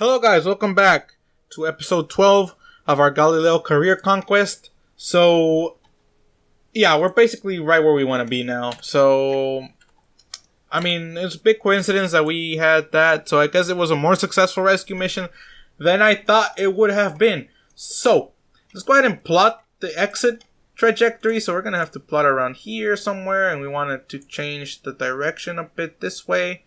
Hello guys, welcome back to episode 12 of our Galileo career conquest. So, yeah, we're basically right where we want to be now. So, I mean, it's a big coincidence that we had that. So I guess it was a more successful rescue mission than I thought it would have been. So, let's go ahead and plot the exit trajectory. So we're going to have to plot around here somewhere. And we wanted to change the direction a bit this way.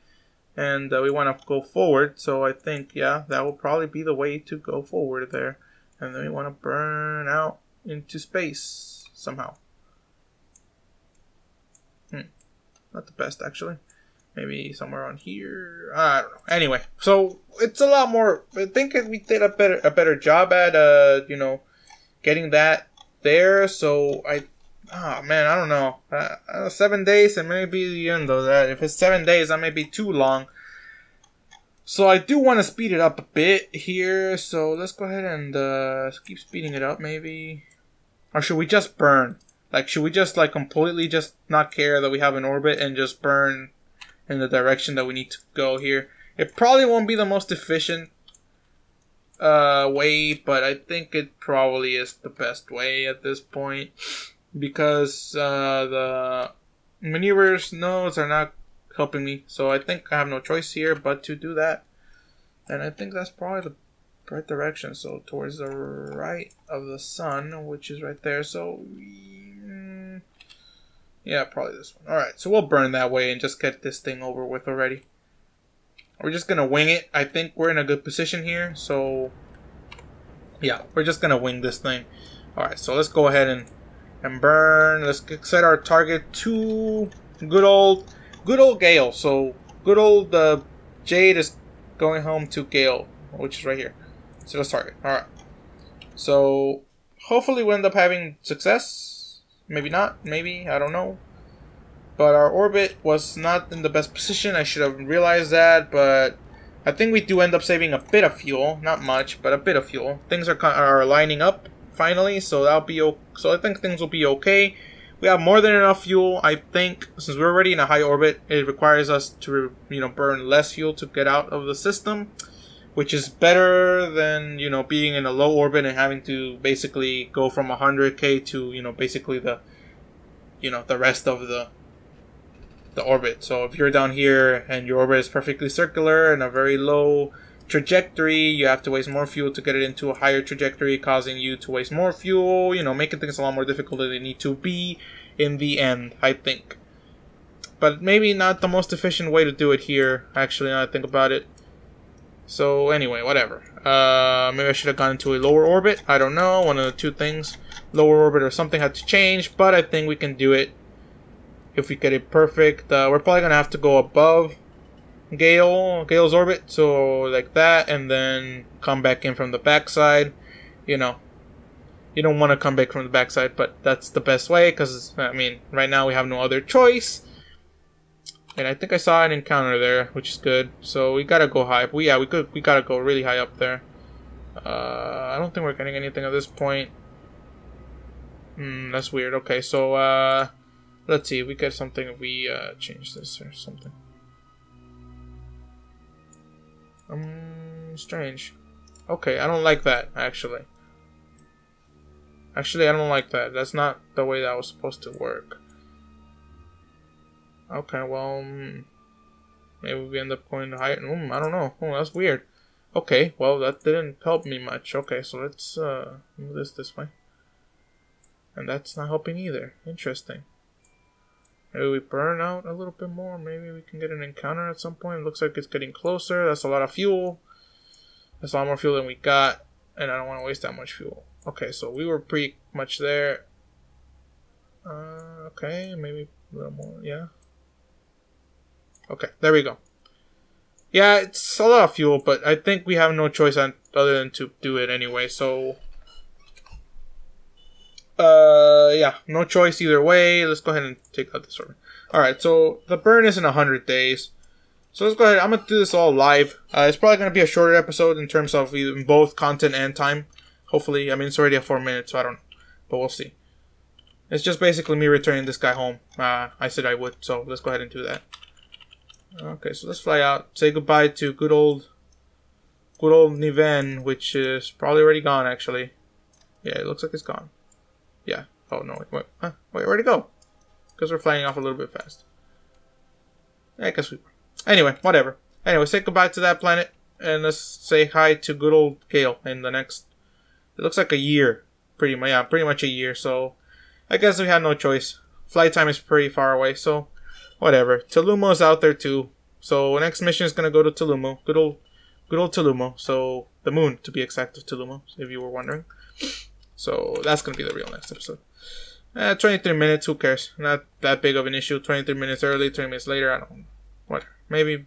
And we want to go forward, so I think, yeah, that will probably be the way to go forward there. And then we want to burn out into space somehow. Not the best, actually. Maybe somewhere on here. I don't know. Anyway, so it's a lot more. I think we did a better job at, getting that there. So man, I don't know. 7 days, and maybe the end of that. If it's 7 days, that may be too long. So I do want to speed it up a bit here. So let's go ahead and keep speeding it up, maybe. Or should we just burn? Like, should we just completely just not care that we have an orbit and just burn in the direction that we need to go here? It probably won't be the most efficient way, but I think it probably is the best way at this point. Because the maneuvers nodes are not helping me. So I think I have no choice here but to do that. And I think that's probably the right direction. So towards the right of the sun, which is right there. So, yeah, probably this one. Alright, so we'll burn that way and just get this thing over with already. We're just going to wing it. I think we're in a good position here. So, yeah, we're just going to wing this thing. Alright, so let's go ahead and burn. Let's set our target to good old Gale. So good old Jade is going home to Gale, which is right here. So let's target. All right. So hopefully we end up having success. Maybe not. Maybe, I don't know. But our orbit was not in the best position. I should have realized that. But I think we do end up saving a bit of fuel. Not much, but a bit of fuel. Things are lining up. Finally, so that'll be so I think things will be okay. We have more than enough fuel. I think since we're already in a high orbit, it requires us to burn less fuel to get out of the system, which is better than being in a low orbit and having to basically go from 100k to basically the the rest of the orbit. So if you're down here and your orbit is perfectly circular and a very low trajectory, you have to waste more fuel to get it into a higher trajectory, causing you to waste more fuel, making things a lot more difficult than they need to be in the end, I think. But maybe not the most efficient way to do it here, actually, now I think about it. So anyway, whatever. Maybe I should have gone into a lower orbit. I don't know, one of the two things. Lower orbit or something had to change, but I think we can do it if we get it perfect. We're probably going to have to go above Gale's orbit, so like that, and then come back in from the backside. You don't want to come back from the backside, but that's the best way, because I mean, right now we have no other choice. And I think I saw an encounter there, which is good. So we gotta go high. We gotta go really high up there. I don't think we're getting anything at this point. That's weird. Okay, so let's see if we get something if we change this or something. Strange. Okay, I don't like that, actually. I don't like that. That's not the way that was supposed to work. Okay, well, maybe we end up going to higher. I don't know. Oh, that's weird. Okay, well, that didn't help me much. Okay, so let's move this way. And that's not helping either. Interesting. Maybe we burn out a little bit more. Maybe we can get an encounter at some point. It looks like it's getting closer. That's a lot of fuel. That's a lot more fuel than we got. And I don't want to waste that much fuel. Okay, so we were pretty much there. Okay, maybe a little more. Yeah. Okay, there we go. Yeah, it's a lot of fuel, but I think we have no choice other than to do it anyway. So, yeah, no choice either way. Let's go ahead and take out this orbit. Alright, so the burn is in 100 days. So let's go ahead. I'm going to do this all live. It's probably going to be a shorter episode in terms of both content and time. Hopefully. I mean, it's already at 4 minutes, so I don't know. But we'll see. It's just basically me returning this guy home. I said I would, so let's go ahead and do that. Okay, so let's fly out. Say goodbye to good old good old Niven, which is probably already gone, actually. Yeah, it looks like it's gone. Yeah. Oh, no. Wait, huh? Wait, where'd it go? Because we're flying off a little bit fast. I guess we were. Anyway, whatever. Anyway, say goodbye to that planet. And let's say hi to good old Gale in the next... It looks like a year. Pretty much a year. So, I guess we had no choice. Flight time is pretty far away, so... Whatever. Tulumo's out there, too. So, next mission is going to go to Tulumo. Good old Tulumo. So, the moon, to be exact, of Tulumo, if you were wondering. So, that's going to be the real next episode. 23 minutes, who cares? Not that big of an issue. 23 minutes early, 20 minutes later, I don't know. Whatever. Maybe,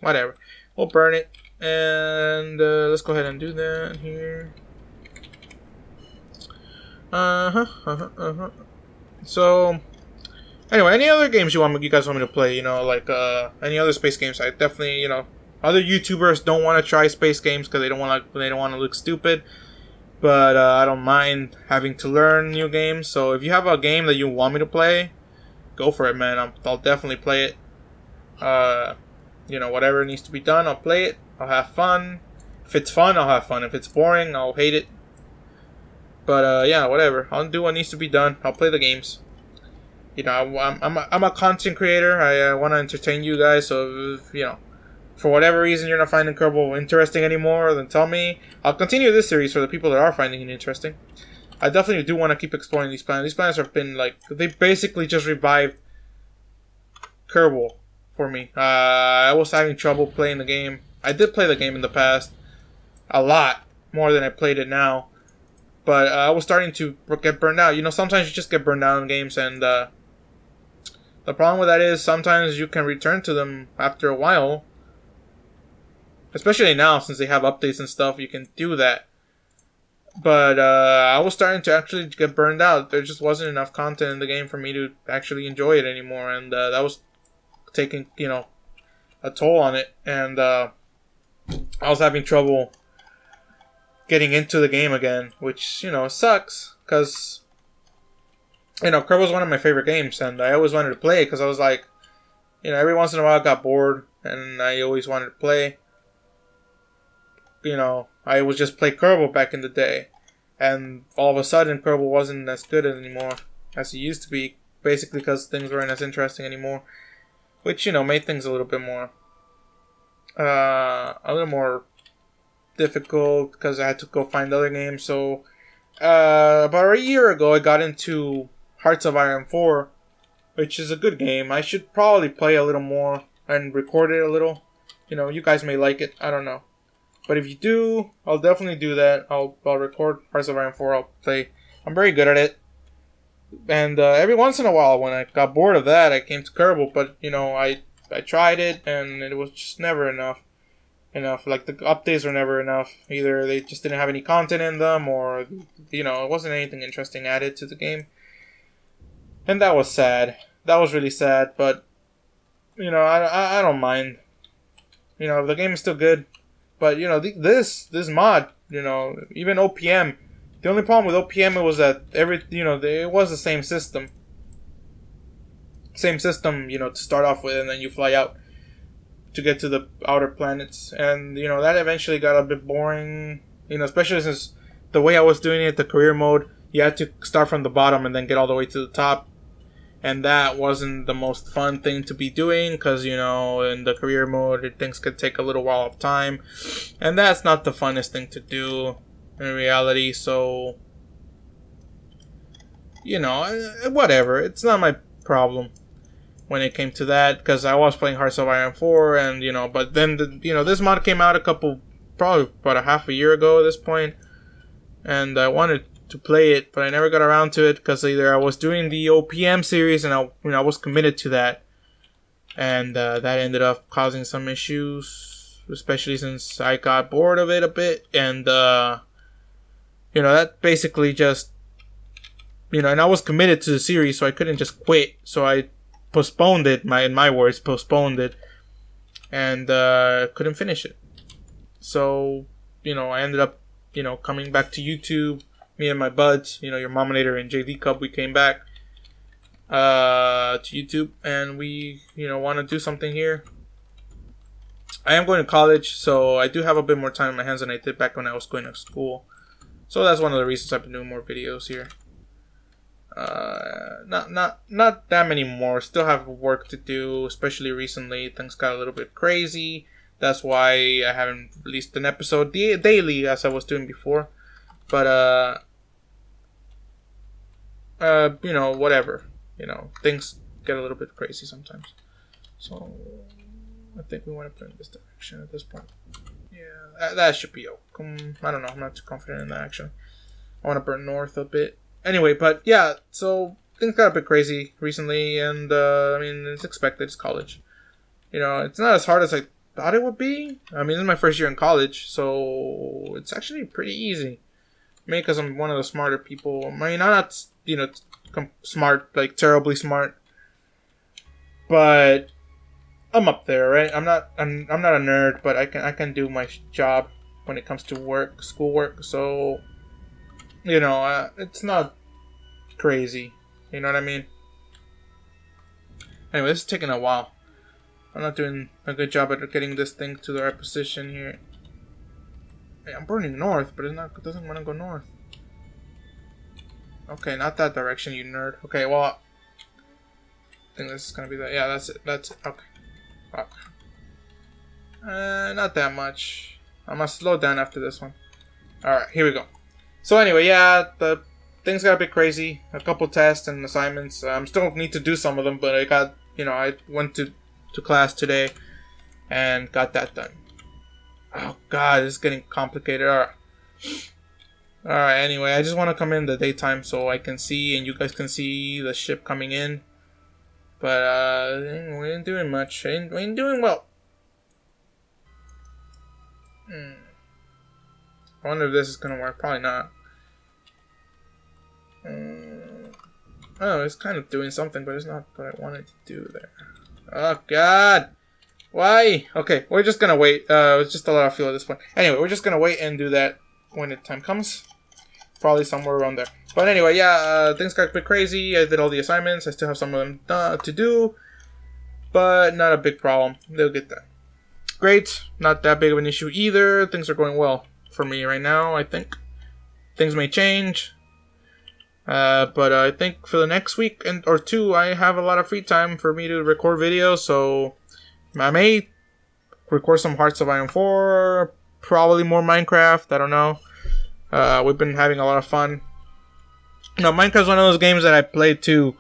whatever. We'll burn it. And let's go ahead and do that here. So, anyway, any other games you guys want me to play? Like any other space games? I definitely, other YouTubers don't want to try space games because they don't want to look stupid. But I don't mind having to learn new games. So if you have a game that you want me to play, go for it, man. I'll definitely play it. Whatever needs to be done, I'll play it. I'll have fun. If it's fun, I'll have fun. If it's boring, I'll hate it. But yeah, whatever. I'll do what needs to be done. I'll play the games. I'm a content creator. I want to entertain you guys. So if, for whatever reason you're not finding Kerbal interesting anymore, then tell me. I'll continue this series for the people that are finding it interesting. I definitely do want to keep exploring these planets. These planets have been they basically just revived Kerbal for me. I was having trouble playing the game. I did play the game in the past a lot more than I played it now, but I was starting to get burned out. Sometimes you just get burned out in games, and the problem with that is sometimes you can return to them after a while. Especially now, since they have updates and stuff, you can do that. But I was starting to actually get burned out. There just wasn't enough content in the game for me to actually enjoy it anymore. And that was taking, a toll on it. And I was having trouble getting into the game again. Which, sucks. Because, Kerbal's one of my favorite games. And I always wanted to play it because I was like, every once in a while I got bored. And I always wanted to play. I would just play Kerbal back in the day. And all of a sudden, Kerbal wasn't as good anymore as it used to be. Basically because things weren't as interesting anymore. Which, made things a little bit more... a little more difficult because I had to go find other games. So, about a year ago, I got into Hearts of Iron 4. Which is a good game. I should probably play a little more and record it a little. You guys may like it. I don't know. But if you do, I'll definitely do that. I'll record Hearts of Iron 4. I'll play. I'm very good at it. And every once in a while, when I got bored of that, I came to Kerbal. But, I tried it, and it was just never enough. Like, the updates were never enough. Either they just didn't have any content in them, or, it wasn't anything interesting added to the game. And that was sad. That was really sad. But, I don't mind. The game is still good. But, this mod, even OPM, the only problem with OPM was that it was the same system. Same system, to start off with, and then you fly out to get to the outer planets. And, that eventually got a bit boring, especially since the way I was doing it, the career mode, you had to start from the bottom and then get all the way to the top. And that wasn't the most fun thing to be doing because, in the career mode, things could take a little while of time. And that's not the funnest thing to do in reality. So, whatever. It's not my problem when it came to that because I was playing Hearts of Iron 4 and, but then, this mod came out probably about a half a year ago at this point. And I wanted to play it, but I never got around to it because either I was doing the OPM series and I was committed to that, and that ended up causing some issues, especially since I got bored of it a bit, and that basically just and I was committed to the series, so I couldn't just quit, so I postponed it. In my words, postponed it, and couldn't finish it. So I ended up coming back to YouTube. Me and my buds, your Mominator and JD Cub, we came back to YouTube, and we, want to do something here. I am going to college, so I do have a bit more time on my hands than I did back when I was going to school. So that's one of the reasons I've been doing more videos here. Not that many more. Still have work to do, especially recently. Things got a little bit crazy. That's why I haven't released an episode daily as I was doing before. But you know, whatever. You know, things get a little bit crazy sometimes. So I think we want to put in this direction at this point. Yeah, that should be okay. I don't know. I'm not too confident in that actually. I want to burn north a bit. Anyway, but yeah, so things got a bit crazy recently, and I mean, it's expected. It's college. You know, it's not as hard as I thought it would be. I mean, this is my first year in college, so it's actually pretty easy. Maybe because I'm one of the smarter people. I mean, I'm not, you know, smart, like terribly smart, but I'm up there, right? I'm not a nerd, but I can do my job when it comes to work, schoolwork. So, you know, it's not crazy. You know what I mean? Anyway, this is taking a while. I'm not doing a good job at getting this thing to the right position here. Hey, I'm burning north, but it doesn't want to go north. Okay, not that direction, you nerd. Okay, well, I think this is gonna be that. Yeah, that's it. That's it. Okay. Not that much. I'm gonna slow down after this one. Alright, here we go. So anyway, yeah, the things got a bit crazy. A couple tests and assignments. Still need to do some of them, but I went to class today and got that done. Oh god, this is getting complicated. Alright, anyway, I just want to come in the daytime so I can see and you guys can see the ship coming in. But we ain't doing much. We ain't doing well. I wonder if this is gonna work. Probably not. Oh, it's kind of doing something, but it's not what I wanted to do there. Oh god! Why? Okay, we're just gonna wait. It's just a lot of fuel at this point. Anyway, we're just gonna wait and do that when the time comes. Probably somewhere around there. But anyway, yeah, things got a bit crazy. I did all the assignments. I still have some of them to do. But not a big problem. They'll get done. Great. Not that big of an issue either. Things are going well for me right now, I think. Things may change. But I think for the next week or two, I have a lot of free time for me to record videos. So I may record some Hearts of Iron 4. Probably more Minecraft. I don't know. We've been having a lot of fun. You know, Minecraft's one of those games that I played too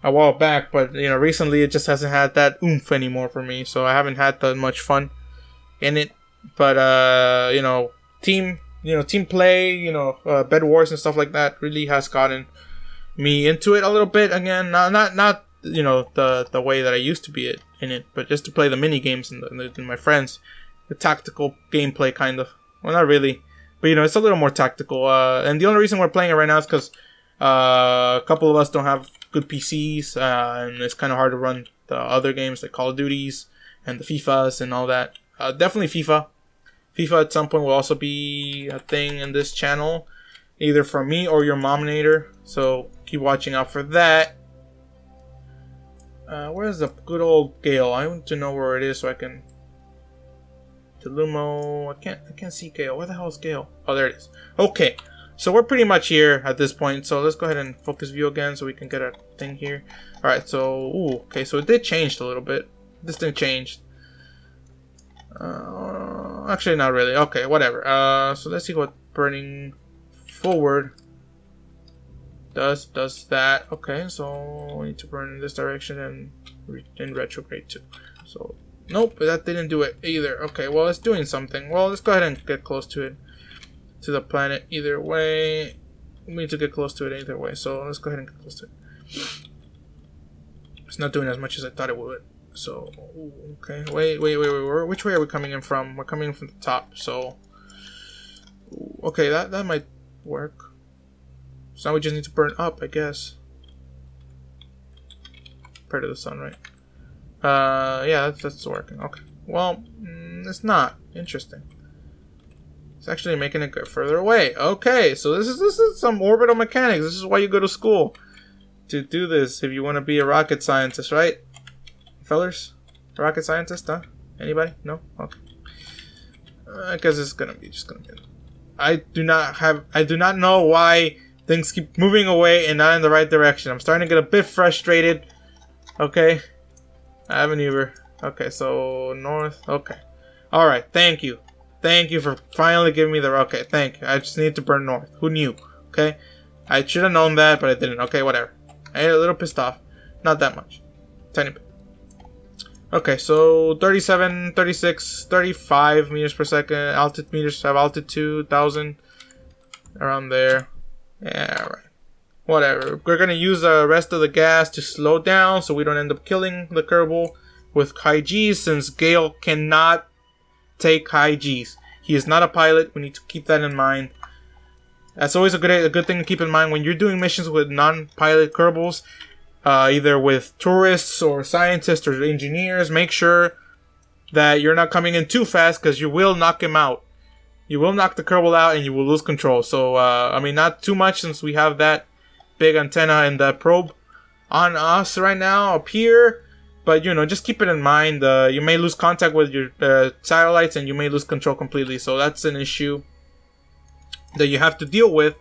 a while back, but you know, recently it just hasn't had that oomph anymore for me, so I haven't had that much fun in it. But you know, team play, Bed Wars and stuff like that really has gotten me into it a little bit again. Not you know, the way that I used to be in it, but just to play the mini games and my friends, the tactical gameplay kind of. Well, not really. But, you know, it's a little more tactical. And the only reason we're playing it right now is because a couple of us don't have good PCs. And it's kind of hard to run the other games like Call of Duties and the FIFAs and all that. Definitely FIFA. FIFA at some point will also be a thing in this channel. Either from me or your Momnator. So keep watching out for that. Where's the good old Gale? I want to know where it is so I can... Lumo. I can't see Gale. Where the hell is Gale? Oh, there it is. Okay, so we're pretty much here at this point. So let's go ahead and focus view again so we can get a thing here. All right. So okay. So it did change a little bit. This thing changed. Actually, not really. Okay, whatever. So let's see what burning forward does. Does that? Okay. So we need to burn in this direction and in retrograde too. So. Nope, that didn't do it either. Okay, well, it's doing something. Well, let's go ahead and get close to it. To the planet either way. We need to get close to it either way. So let's go ahead and get close to it. It's not doing as much as I thought it would. So, okay. Wait. Which way are we coming in from? We're coming in from the top. So, okay, that might work. So now we just need to burn up, I guess. Compared to the sun, right? Yeah, that's working. Okay. Well, it's not. Interesting. It's actually making it go further away. Okay, so this is some orbital mechanics. This is why you go to school. To do this if you want to be a rocket scientist, right? Fellers? Rocket scientist, huh? Anybody? No? Okay. I guess it's gonna be just gonna be. I do not know why things keep moving away and not in the right direction. I'm starting to get a bit frustrated. Okay. I have an Uber. Okay, so north. Okay. Alright, thank you. Thank you for finally giving me the... Okay, thank you. I just need to burn north. Who knew? Okay. I should have known that, but I didn't. Okay, whatever. I get a little pissed off. Not that much. Tiny bit. Okay, so 37, 36, 35 meters per second. Altitude meters have altitude, 1,000. Around there. Yeah, right. Whatever. We're going to use the rest of the gas to slow down so we don't end up killing the Kerbal with high G's, since Gale cannot take high G's. He is not a pilot. We need to keep that in mind. That's always a good thing to keep in mind when you're doing missions with non-pilot Kerbals. Either with tourists or scientists or engineers, make sure that you're not coming in too fast, because you will knock him out. You will knock the Kerbal out and you will lose control. So, I mean, not too much, since we have that big antenna and that probe on us right now up here. But, you know, just keep it in mind. You may lose contact with your satellites and you may lose control completely. So that's an issue that you have to deal with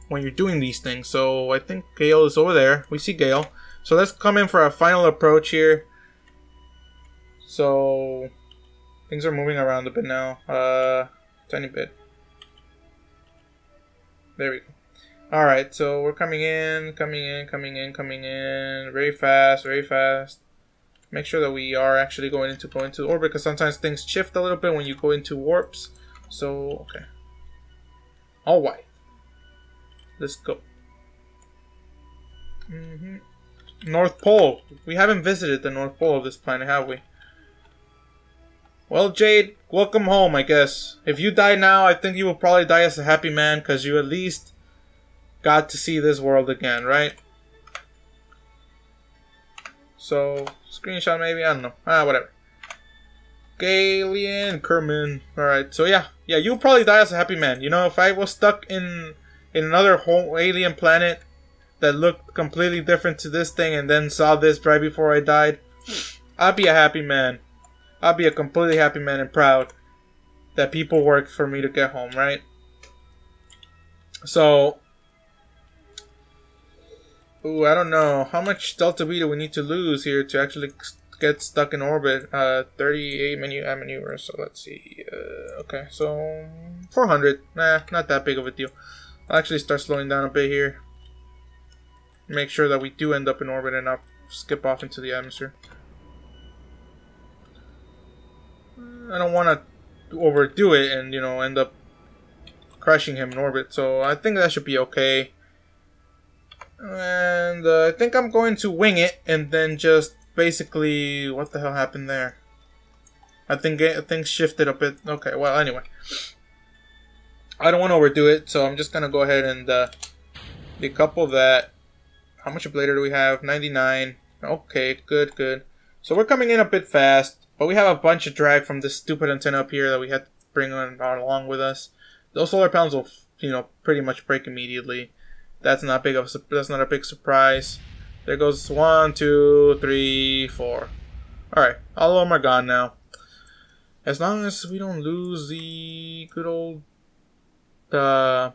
when you're doing these things. So I think Gale is over there. We see Gale. So let's come in for a final approach here. So things are moving around a bit now. Tiny bit. There we go. Alright, so we're coming in. Very fast, very fast. Make sure that we are actually going into orbit, because sometimes things shift a little bit when you go into warps. So, okay. All white. Let's go. North Pole. We haven't visited the North Pole of this planet, have we? Well, Jade, welcome home, I guess. If you die now, I think you will probably die as a happy man, because you at least got to see this world again, right? So, screenshot maybe? I don't know. Whatever. Galian Kerman. Alright, so yeah. Yeah, you'll probably die as a happy man. You know, if I was stuck in another whole alien planet that looked completely different to this thing and then saw this right before I died, I'd be a happy man. I'd be a completely happy man and proud that people worked for me to get home, right? So, ooh, I don't know. How much Delta V do we need to lose here to actually get stuck in orbit? 38 maneuvers, so let's see. Okay, so 400. Nah, not that big of a deal. I'll actually start slowing down a bit here. Make sure that we do end up in orbit and not skip off into the atmosphere. I don't want to overdo it and, you know, end up crashing him in orbit. So I think that should be okay. And I think I'm going to wing it and then just basically... What the hell happened there? I think things shifted a bit. Okay, well, anyway. I don't want to overdo it, so I'm just going to go ahead and decouple that. How much ablator do we have? 99. Okay, good, good. So we're coming in a bit fast, but we have a bunch of drag from this stupid antenna up here that we had to bring on along with us. Those solar panels will, you know, pretty much break immediately. That's not a big surprise. There goes 1, 2, 3, 4. Alright, all of them are gone now. As long as we don't lose the good old... yeah,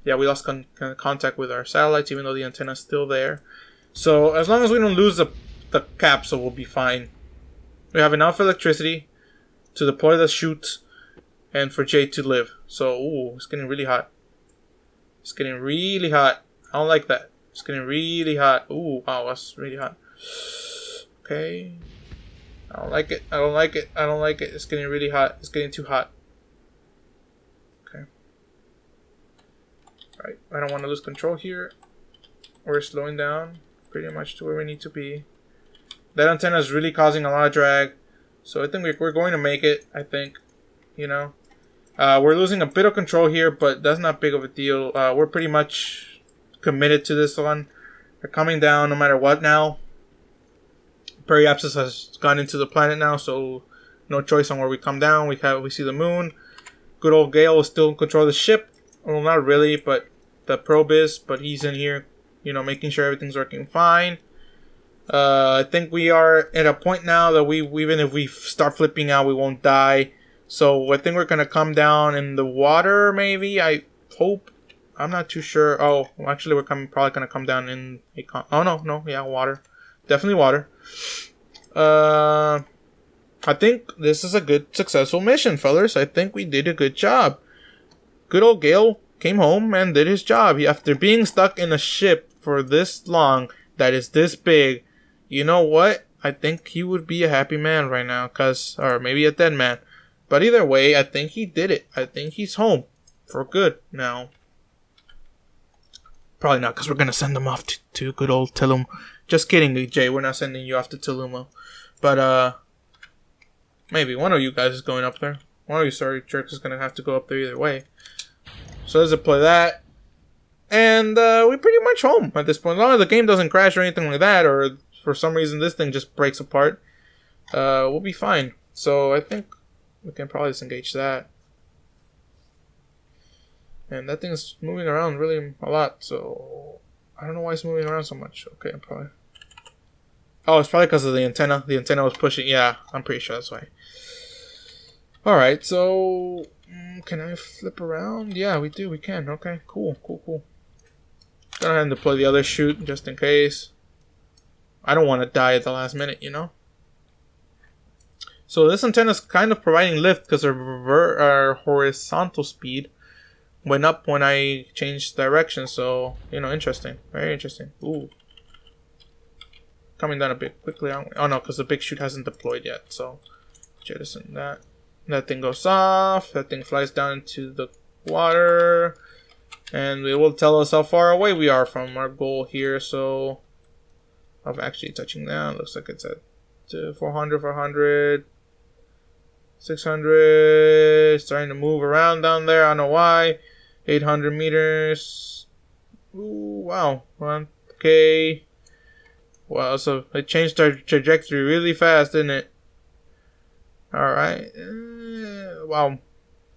we lost contact with our satellites, even though the antenna is still there. So, as long as we don't lose the capsule, we'll be fine. We have enough electricity to deploy the chute and for Jade to live. So, ooh, it's getting really hot. It's getting really hot. I don't like that. It's getting really hot. Ooh, wow, that's really hot. Okay. I don't like it. I don't like it. I don't like it. It's getting really hot. It's getting too hot. Okay. Alright, I don't want to lose control here. We're slowing down pretty much to where we need to be. That antenna is really causing a lot of drag. So I think we're going to make it, I think. You know. We're losing a bit of control here, but that's not big of a deal. We're pretty much committed to this one. We're coming down no matter what now. Periapsis has gone into the planet now, so no choice on where we come down. We see the moon. Good old Gale is still in control of the ship. Well, not really, but the probe is. But he's in here, you know, making sure everything's working fine. I think we are at a point now that even if we start flipping out, we won't die. So I think we're gonna come down in the water, maybe. I hope. I'm not too sure. Oh, well, actually, we're probably gonna come down in a. Oh no, yeah, water, definitely water. I think this is a good, successful mission, fellas. I think we did a good job. Good old Gale came home and did his job. After being stuck in a ship for this long, that is this big, you know what? I think he would be a happy man right now, or maybe a dead man. But either way, I think he did it. I think he's home for good now. Probably not, because we're going to send him off to good old Tilum. Just kidding, Jay. We're not sending you off to Tilumo. But, maybe one of you guys is going up there. One of you sorry jerks is going to have to go up there either way. So let's deploy that. And, we're pretty much home at this point. As long as the game doesn't crash or anything like that, or for some reason this thing just breaks apart, we'll be fine. So I think we can probably disengage that. And that thing's moving around really a lot, so I don't know why it's moving around so much. Okay, probably. Oh, it's probably because of the antenna. The antenna was pushing. Yeah, I'm pretty sure that's why. Alright, so can I flip around? Yeah, we do. We can. Okay, cool. Go ahead and deploy the other chute just in case. I don't want to die at the last minute, you know? So this antenna is kind of providing lift because our horizontal speed went up when I changed direction. So, you know, interesting. Very interesting. Ooh. Coming down a bit quickly. Oh no, because the big chute hasn't deployed yet. So, jettison that. That thing goes off. That thing flies down into the water. And it will tell us how far away we are from our goal here. So, I'm actually touching down. Looks like it's at 400. 600, starting to move around down there. I don't know why. 800 meters. Ooh, wow. 1K. Wow, so it changed our trajectory really fast, didn't it? Alright. Wow.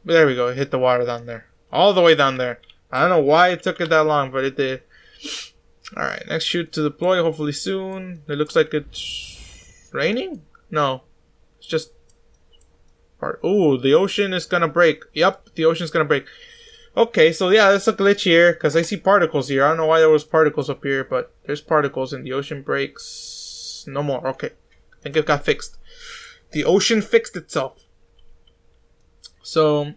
There we go. It hit the water down there. All the way down there. I don't know why it took it that long, but it did. Alright, next chute to deploy, hopefully soon. It looks like it's raining? No. It's just... Oh, the ocean is gonna break. Yep, the ocean's gonna break. Okay, so yeah, there's a glitch here, because I see particles here. I don't know why there was particles up here, but there's particles and the ocean breaks. No more. Okay. I think it got fixed. The ocean fixed itself. So,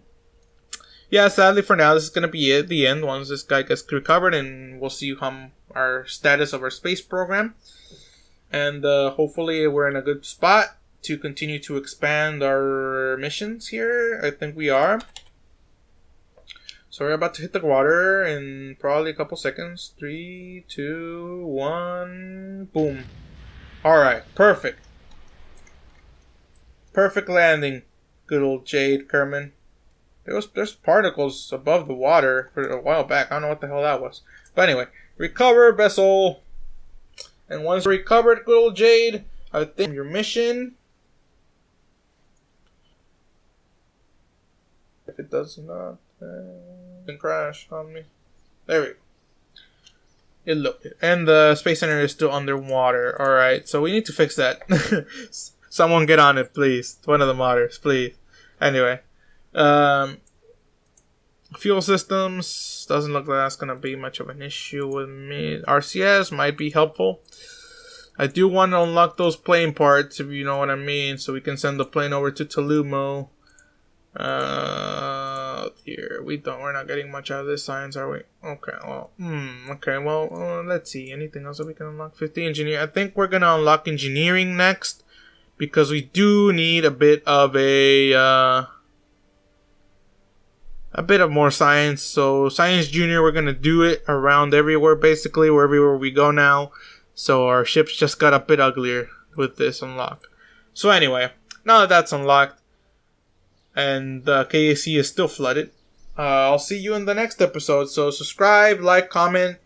yeah, sadly for now, this is gonna be it. The end, once this guy gets recovered, and we'll see our status of our space program. And hopefully we're in a good spot to continue to expand our missions here. I think we are. So we're about to hit the water in probably a couple seconds. 3, 2, 1, boom. Alright, perfect. Perfect landing. Good old Jade, Kerman. There's particles above the water for a while back. I don't know what the hell that was. But anyway, recover vessel. And once recovered, good old Jade, I think your mission. If it does not crash on me. There we go. It looked. And the Space Center is still underwater. Alright, so we need to fix that. Someone get on it, please. One of the modders, please. Anyway. Fuel systems. Doesn't look like that's going to be much of an issue with me. RCS might be helpful. I do want to unlock those plane parts, if you know what I mean. So we can send the plane over to Tilumo. Here we're not getting much out of this science, are we? Okay, well, let's see. Anything else that we can unlock? 50 engineer. I think we're gonna unlock engineering next, because we do need a bit of more science. So science junior, we're gonna do it around everywhere, basically wherever we go now. So our ship's just got a bit uglier with this unlock. So anyway, now that that's unlocked, and the KAC is still flooded, I'll see you in the next episode. So subscribe, like, comment,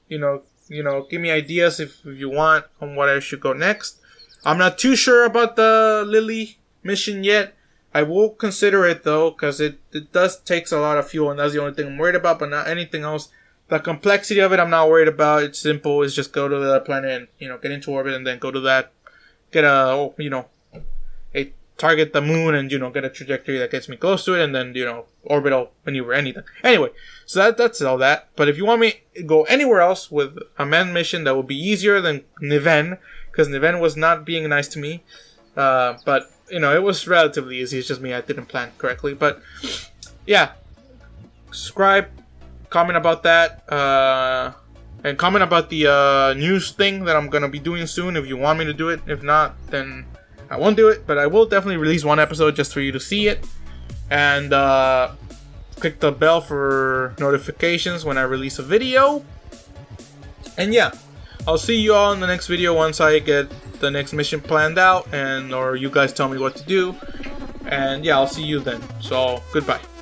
you know, give me ideas if you want on what I should go next. I'm not too sure about the Lily mission yet. I will consider it though, because it does takes a lot of fuel, and that's the only thing I'm worried about, but not anything else. The complexity of it, I'm not worried about. It's simple. It's just go to the planet and, get into orbit and then go to that. Get a target the moon and, you know, get a trajectory that gets me close to it, and then, you know, orbital maneuver, anything. Anyway, so that's all that. But if you want me to go anywhere else with a manned mission that would be easier than Niven, because Niven was not being nice to me, but, you know, it was relatively easy. It's just me, I didn't plan correctly. But, yeah, subscribe, comment about that, and comment about the news thing that I'm going to be doing soon if you want me to do it. If not, then I won't do it, but I will definitely release one episode just for you to see it. And click the bell for notifications when I release a video. And yeah, I'll see you all in the next video once I get the next mission planned out, and or you guys tell me what to do. And yeah, I'll see you then. So, goodbye.